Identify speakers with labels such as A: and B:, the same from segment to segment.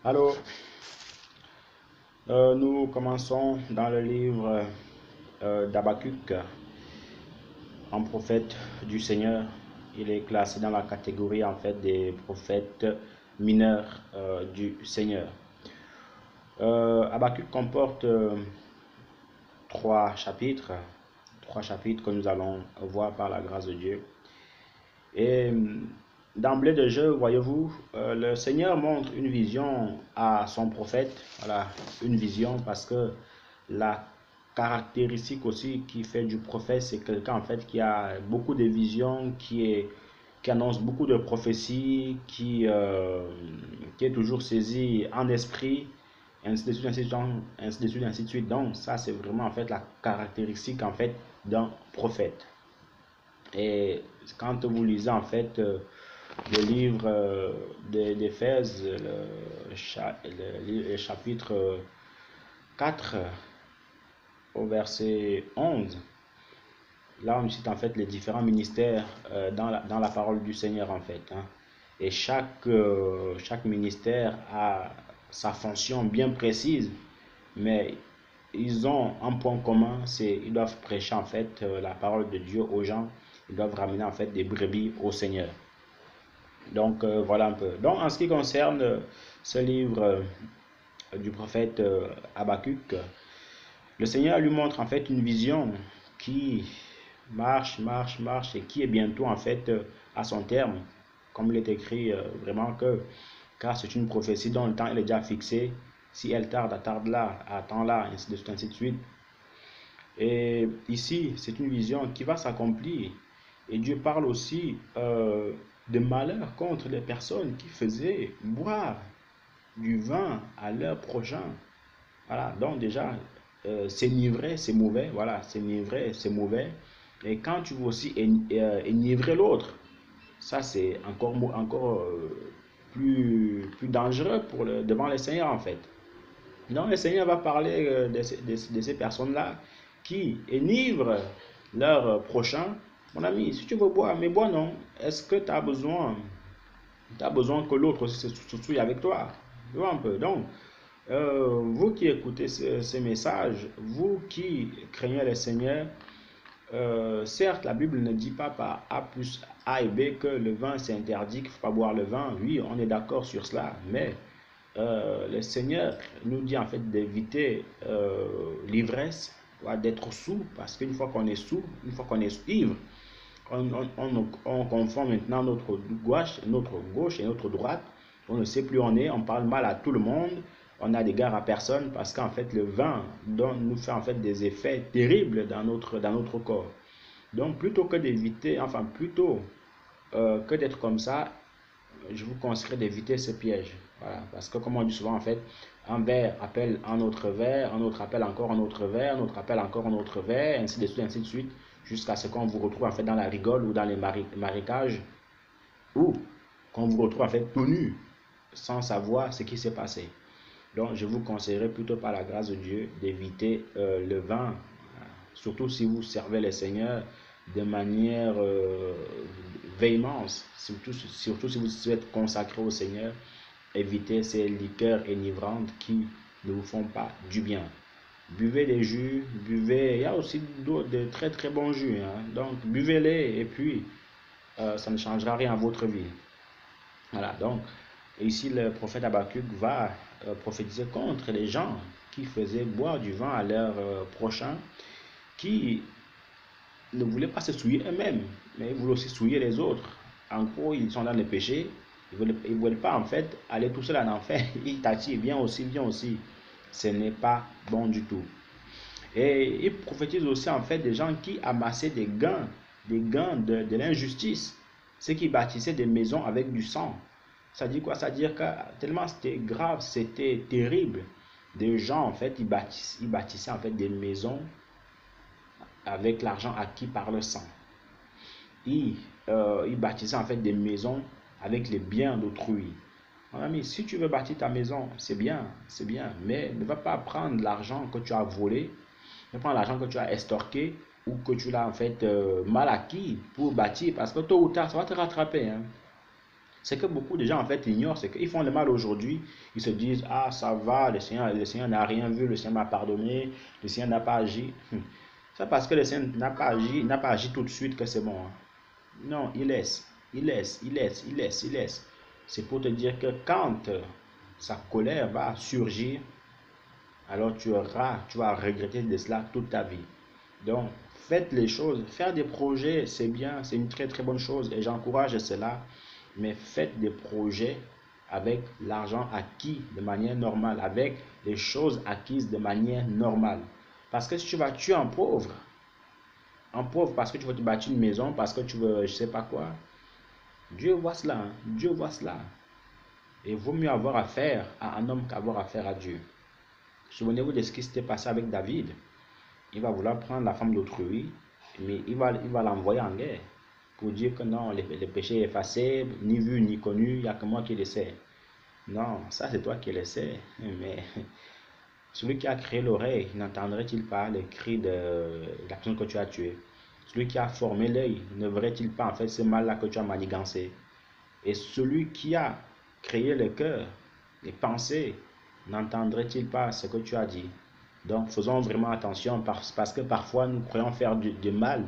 A: Alors, nous commençons dans le livre d'Habakkuk, un prophète du Seigneur. Il est classé dans la catégorie en fait des prophètes mineurs du Seigneur. Habakkuk comporte trois chapitres que nous allons voir par la grâce de Dieu. Et d'emblée de jeu, voyez-vous, le Seigneur montre une vision à son prophète. Voilà, une vision, parce que la caractéristique aussi qui fait du prophète, c'est quelqu'un en fait qui a beaucoup de visions, qui annonce beaucoup de prophéties, qui est toujours saisi en esprit, ainsi de suite, ainsi de suite, ainsi de suite, ainsi de suite. Donc ça, c'est vraiment en fait la caractéristique en fait d'un prophète. Et quand vous lisez en fait le livre d'Éphèse, le chapitre 4 au verset 11, là on cite en fait les différents ministères dans la parole du Seigneur en fait. Et chaque ministère a sa fonction bien précise, mais ils ont un point commun, c'est qu'ils doivent prêcher en fait la parole de Dieu aux gens. Ils doivent ramener en fait des brebis au Seigneur. Donc voilà un peu. Donc en ce qui concerne ce livre du prophète Habakkuk, le Seigneur lui montre en fait une vision qui marche et qui est bientôt en fait à son terme. Comme il est écrit vraiment que, car c'est une prophétie dont le temps est déjà fixé. Si elle tarde, attarde-la, attends-la, ainsi de suite, ainsi de suite. Et ici, c'est une vision qui va s'accomplir. Et Dieu parle aussi de malheur contre les personnes qui faisaient boire du vin à leur prochain. Voilà, donc déjà, s'enivrer, c'est mauvais. Voilà, s'enivrer, c'est mauvais. Et quand tu veux aussi enivrer l'autre, ça c'est encore plus dangereux devant le Seigneur en fait. Donc le Seigneur va parler de ces personnes-là qui enivrent leur prochain. Mon ami, si tu veux boire, mais bois non. Est-ce que tu as besoin que l'autre aussi se souille avec toi? Tu vois un peu. Donc, vous qui écoutez ces messages, vous qui craignez le Seigneur, certes, la Bible ne dit pas par A plus A et B que le vin c'est interdit, qu'il ne faut pas boire le vin. Oui, on est d'accord sur cela, mais le Seigneur nous dit en fait d'éviter l'ivresse, d'être sous, parce qu'une fois qu'on est sous, une fois qu'on est ivre, on confond maintenant notre gauche et notre droite. On ne sait plus où on est, on parle mal à tout le monde, on n'a d'égard à personne, parce qu'en fait le vin nous fait en fait des effets terribles dans notre corps. Donc plutôt que d'éviter, enfin plutôt que d'être comme ça, je vous conseillerais d'éviter ce piège. Voilà, parce que comme on dit souvent en fait, un verre appelle un autre verre, un autre appelle encore un autre verre, un autre appelle encore un autre verre, ainsi de suite, jusqu'à ce qu'on vous retrouve en fait dans la rigole ou dans les marécages, ou qu'on vous retrouve en fait tout nu, sans savoir ce qui s'est passé. Donc je vous conseillerais plutôt par la grâce de Dieu d'éviter le vin, surtout si vous servez le Seigneur de manière véhémente, surtout si vous êtes consacré au Seigneur. Évitez ces liqueurs enivrantes qui ne vous font pas du bien. Buvez des jus, il y a aussi de très très bons jus, donc buvez-les et puis ça ne changera rien à votre vie. Voilà, donc ici le prophète Habakkuk va prophétiser contre les gens qui faisaient boire du vin à leur prochain, qui ne voulaient pas se souiller eux-mêmes, mais ils voulaient aussi souiller les autres. En gros, ils sont dans le péché, ils ne veulent pas en fait aller tout seul en enfer. Ils t'attirent, viens aussi. Ce n'est pas bon du tout. Et il prophétise aussi en fait des gens qui amassaient des gains de l'injustice, ceux qui bâtissaient des maisons avec du sang. Ça dit quoi? Ça veut dire que tellement c'était grave, c'était terrible. Des gens en fait, ils bâtissaient en fait des maisons avec l'argent acquis par le sang. Ils bâtissaient en fait des maisons avec les biens d'autrui. Mon ami, si tu veux bâtir ta maison, c'est bien, mais ne va pas prendre l'argent que tu as volé, ne prends l'argent que tu as estorqué ou que tu l'as en fait mal acquis pour bâtir, parce que tôt ou tard, ça va te rattraper. C'est que beaucoup de gens en fait ignorent, c'est qu'ils font le mal aujourd'hui, ils se disent, ah ça va, le Seigneur n'a rien vu, le Seigneur m'a pardonné, le Seigneur n'a pas agi. C'est parce que le Seigneur n'a pas agi tout de suite que c'est bon, hein. Non, il laisse, il laisse, il laisse, il laisse, il laisse. C'est pour te dire que quand sa colère va surgir, alors tu vas regretter de cela toute ta vie. Donc, faites les choses, faire des projets, c'est bien, c'est une très très bonne chose et j'encourage cela, mais faites des projets avec l'argent acquis de manière normale, avec les choses acquises de manière normale. Parce que si tu vas tuer un pauvre parce que tu veux te bâtir une maison, parce que tu veux je sais pas quoi, Dieu voit cela, hein, Dieu voit cela. Et il vaut mieux avoir affaire à un homme qu'avoir affaire à Dieu. Souvenez-vous de ce qui s'était passé avec David. Il va vouloir prendre la femme d'autrui, mais il va l'envoyer en guerre pour dire que non, le péché est effacé, ni vu ni connu, il n'y a que moi qui le sais. Non, ça c'est toi qui le sais, mais celui qui a créé l'oreille, n'entendrait-il pas les cris de la personne que tu as tuée? Celui qui a formé l'œil, ne verrait-il pas en fait ce mal-là que tu as manigancé? Et celui qui a créé le cœur, les pensées, n'entendrait-il pas ce que tu as dit? Donc faisons vraiment attention parce que parfois nous croyons faire du mal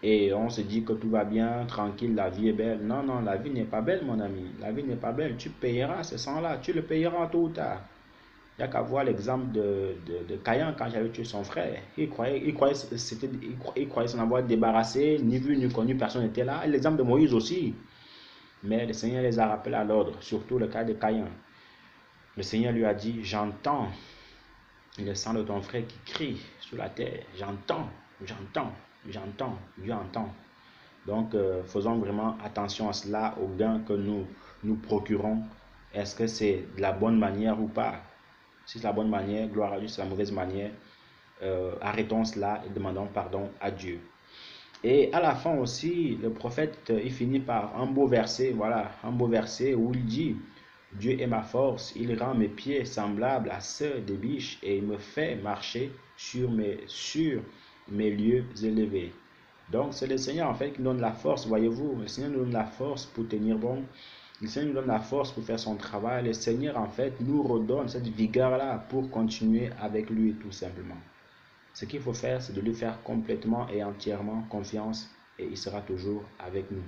A: et on se dit que tout va bien, tranquille, la vie est belle. Non, non, la vie n'est pas belle, mon ami. La vie n'est pas belle. Tu payeras ce sang-là, tu le payeras tôt ou tard. Il n'y a qu'à voir l'exemple de Caïn quand j'avais tué son frère. Il croyait s'en avoir débarrassé, ni vu ni connu, personne n'était là. Et l'exemple de Moïse aussi. Mais le Seigneur les a rappelés à l'ordre, surtout le cas de Caïn. Le Seigneur lui a dit, j'entends le sang de ton frère qui crie sur la terre. J'entends, j'entends, j'entends, Dieu entend. Donc, faisons vraiment attention à cela, au gain que nous procurons. Est-ce que c'est de la bonne manière ou pas? Si c'est la bonne manière, gloire à Dieu, c'est la mauvaise manière. Arrêtons cela et demandons pardon à Dieu. Et à la fin aussi, le prophète, il finit par un beau verset, voilà, un beau verset où il dit, Dieu est ma force, il rend mes pieds semblables à ceux des biches et il me fait marcher sur mes lieux élevés. Donc c'est le Seigneur en fait qui nous donne la force, voyez-vous, le Seigneur nous donne la force pour tenir bon, le Seigneur nous donne la force pour faire son travail, le Seigneur en fait nous redonne cette vigueur-là pour continuer avec lui tout simplement. Ce qu'il faut faire, c'est de lui faire complètement et entièrement confiance et il sera toujours avec nous.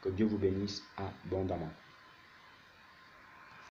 A: Que Dieu vous bénisse abondamment.